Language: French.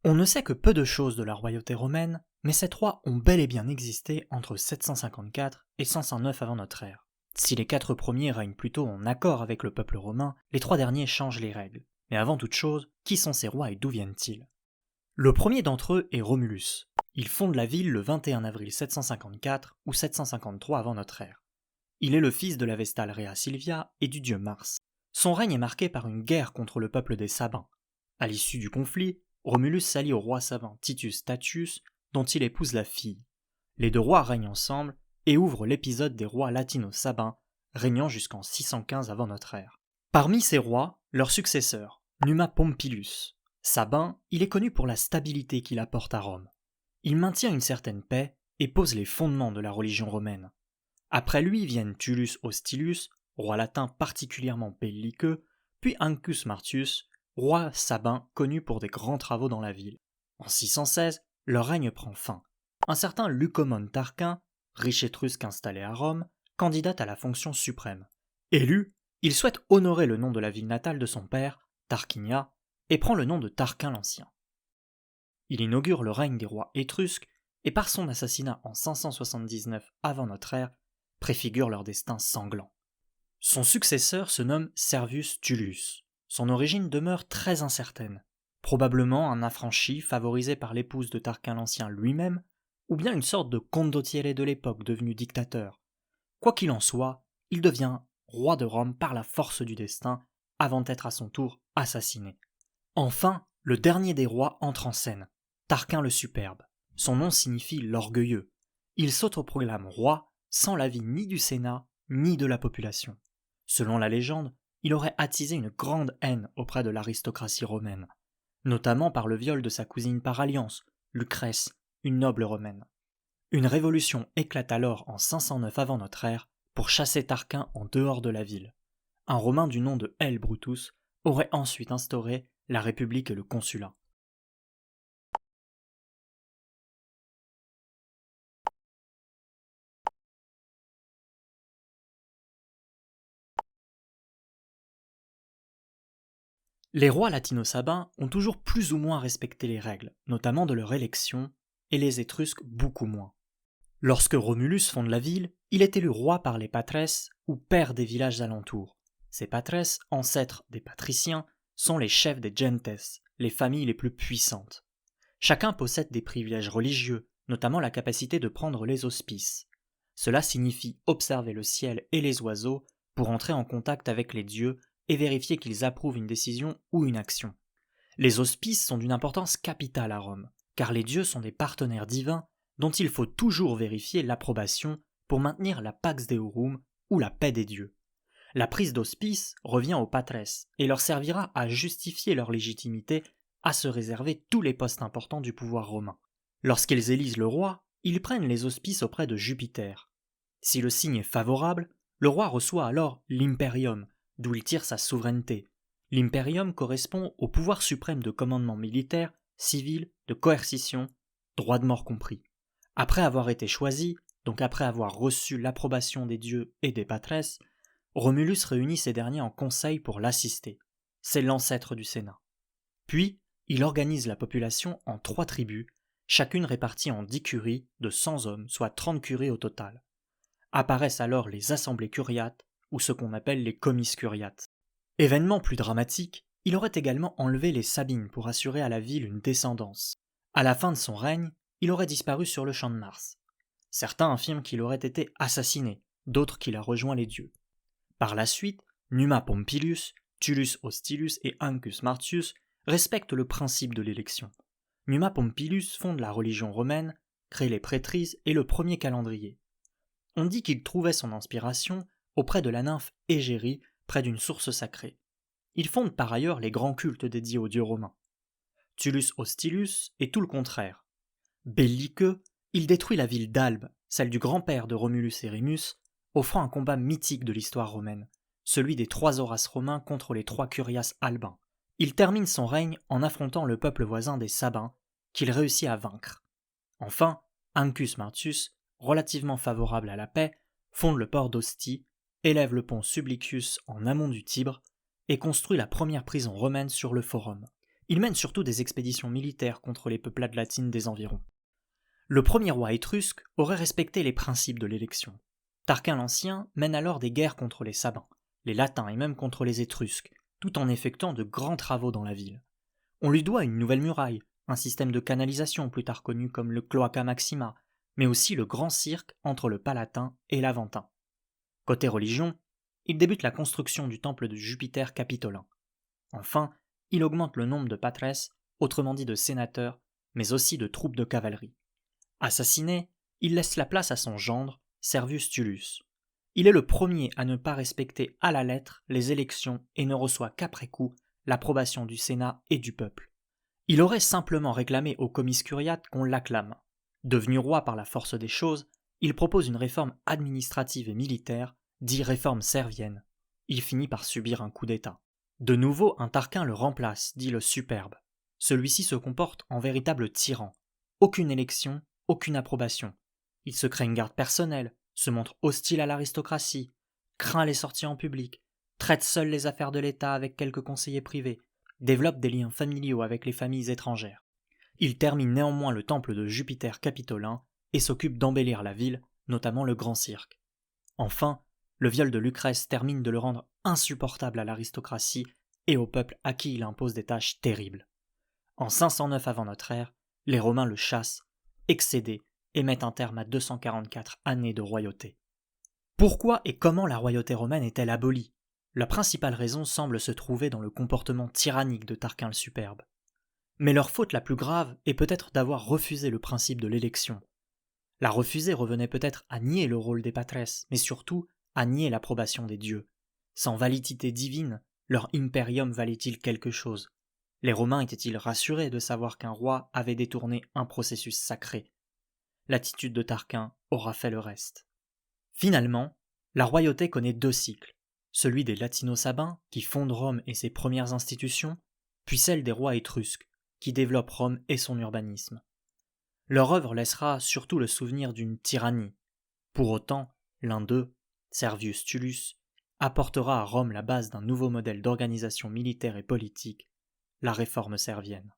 On ne sait que peu de choses de la royauté romaine, mais ces trois ont bel et bien existé entre 754 et 509 avant notre ère. Si les quatre premiers règnent plutôt en accord avec le peuple romain, les trois derniers changent les règles. Mais avant toute chose, qui sont ces rois et d'où viennent-ils? Le premier d'entre eux est Romulus. Il fonde la ville le 21 avril 754 ou 753 avant notre ère. Il est le fils de la Vestale Rhea Silvia et du dieu Mars. Son règne est marqué par une guerre contre le peuple des Sabins. À l'issue du conflit, Romulus s'allie au roi sabin Titus Statius, dont il épouse la fille. Les deux rois règnent ensemble et ouvrent l'épisode des rois latino-sabins, régnant jusqu'en 615 avant notre ère. Parmi ces rois, leur successeur, Numa Pompilius. Sabin, il est connu pour la stabilité qu'il apporte à Rome. Il maintient une certaine paix et pose les fondements de la religion romaine. Après lui viennent Tullus Hostilius, roi latin particulièrement belliqueux, puis Ancus Martius, roi sabin connu pour des grands travaux dans la ville. En 616, leur règne prend fin. Un certain Lucomone Tarquin, riche étrusque installé à Rome, candidate à la fonction suprême. Élu, il souhaite honorer le nom de la ville natale de son père, Tarquinia, et prend le nom de Tarquin l'Ancien. Il inaugure le règne des rois étrusques et par son assassinat en 579 avant notre ère, préfigure leur destin sanglant. Son successeur se nomme Servius Tullius. Son origine demeure très incertaine. Probablement un affranchi favorisé par l'épouse de Tarquin l'Ancien lui-même, ou bien une sorte de condottiere de l'époque devenu dictateur. Quoi qu'il en soit, il devient roi de Rome par la force du destin, avant d'être à son tour assassiné. Enfin, le dernier des rois entre en scène, Tarquin le Superbe. Son nom signifie l'orgueilleux. Il s'autoproclame roi sans l'avis ni du Sénat ni de la population. Selon la légende, il aurait attisé une grande haine auprès de l'aristocratie romaine, notamment par le viol de sa cousine par alliance, Lucrèce, une noble romaine. Une révolution éclate alors en 509 avant notre ère pour chasser Tarquin en dehors de la ville. Un Romain du nom de L. Brutus aurait ensuite instauré la République et le consulat. Les rois latino-sabins ont toujours plus ou moins respecté les règles, notamment de leur élection, et les Étrusques beaucoup moins. Lorsque Romulus fonde la ville, il est élu roi par les patres ou pères des villages alentours. Ces patres, ancêtres des patriciens, sont les chefs des gentes, les familles les plus puissantes. Chacun possède des privilèges religieux, notamment la capacité de prendre les auspices. Cela signifie observer le ciel et les oiseaux pour entrer en contact avec les dieux et vérifier qu'ils approuvent une décision ou une action. Les auspices sont d'une importance capitale à Rome, car les dieux sont des partenaires divins dont il faut toujours vérifier l'approbation pour maintenir la pax deorum ou la paix des dieux. La prise d'auspice revient aux patres et leur servira à justifier leur légitimité à se réserver tous les postes importants du pouvoir romain. Lorsqu'ils élisent le roi, ils prennent les auspices auprès de Jupiter. Si le signe est favorable, le roi reçoit alors l'imperium, d'où il tire sa souveraineté. L'imperium correspond au pouvoir suprême de commandement militaire, civil, de coercition, droit de mort compris. Après avoir été choisi, donc après avoir reçu l'approbation des dieux et des patres, Romulus réunit ces derniers en conseil pour l'assister. C'est l'ancêtre du Sénat. Puis, il organise la population en 3 tribus, chacune répartie en 10 curies de 100 hommes, soit 30 curies au total. Apparaissent alors les assemblées curiates, ou ce qu'on appelle les comices curiates. Événement plus dramatique, il aurait également enlevé les Sabines pour assurer à la ville une descendance. À la fin de son règne, il aurait disparu sur le champ de Mars. Certains affirment qu'il aurait été assassiné, d'autres qu'il a rejoint les dieux. Par la suite, Numa Pompilius, Tullus Hostilius et Ancus Martius respectent le principe de l'élection. Numa Pompilius fonde la religion romaine, crée les prêtrises et le premier calendrier. On dit qu'il trouvait son inspiration auprès de la nymphe Égérie, près d'une source sacrée. Il fonde par ailleurs les grands cultes dédiés aux dieux romains. Tullus Hostilius est tout le contraire. Belliqueux, il détruit la ville d'Albe, celle du grand-père de Romulus et Rémus, offrant un combat mythique de l'histoire romaine, celui des 3 Horaces romains contre les 3 Curias albins. Il termine son règne en affrontant le peuple voisin des Sabins, qu'il réussit à vaincre. Enfin, Ancus Martius, relativement favorable à la paix, fonde le port d'Ostie, élève le pont Sublicius en amont du Tibre et construit la première prison romaine sur le Forum. Il mène surtout des expéditions militaires contre les peuplades latines des environs. Le premier roi étrusque aurait respecté les principes de l'élection. Tarquin l'Ancien mène alors des guerres contre les Sabins, les Latins et même contre les Étrusques, tout en effectuant de grands travaux dans la ville. On lui doit une nouvelle muraille, un système de canalisation plus tard connu comme le Cloaca Maxima, mais aussi le grand cirque entre le Palatin et l'Aventin. Côté religion, il débute la construction du temple de Jupiter capitolin. Enfin, il augmente le nombre de patres, autrement dit de sénateurs, mais aussi de troupes de cavalerie. Assassiné, il laisse la place à son gendre, Servius Tullus. Il est le premier à ne pas respecter à la lettre les élections et ne reçoit qu'après coup l'approbation du Sénat et du peuple. Il aurait simplement réclamé au commissariat qu'on l'acclame. Devenu roi par la force des choses, il propose une réforme administrative et militaire, dit réforme servienne. Il finit par subir un coup d'État. De nouveau, un Tarquin le remplace, dit le Superbe. Celui-ci se comporte en véritable tyran. Aucune élection, aucune approbation. Il se crée une garde personnelle, se montre hostile à l'aristocratie, craint les sorties en public, traite seul les affaires de l'État avec quelques conseillers privés, développe des liens familiaux avec les familles étrangères. Il termine néanmoins le temple de Jupiter capitolin et s'occupe d'embellir la ville, notamment le grand cirque. Enfin, le viol de Lucrèce termine de le rendre insupportable à l'aristocratie et au peuple à qui il impose des tâches terribles. En 509 avant notre ère, les Romains le chassent, excédé, et mettent un terme à 244 années de royauté. Pourquoi et comment la royauté romaine est-elle abolie ? La principale raison semble se trouver dans le comportement tyrannique de Tarquin le Superbe. Mais leur faute la plus grave est peut-être d'avoir refusé le principe de l'élection. La refuser revenait peut-être à nier le rôle des patres, mais surtout à nier l'approbation des dieux. Sans validité divine, leur imperium valait-il quelque chose ? Les Romains étaient-ils rassurés de savoir qu'un roi avait détourné un processus sacré ? L'attitude de Tarquin aura fait le reste. Finalement, la royauté connaît deux cycles, celui des Latino-Sabins, qui fondent Rome et ses premières institutions, puis celle des rois étrusques, qui développent Rome et son urbanisme. Leur œuvre laissera surtout le souvenir d'une tyrannie. Pour autant, l'un d'eux, Servius Tullus, apportera à Rome la base d'un nouveau modèle d'organisation militaire et politique, la réforme servienne.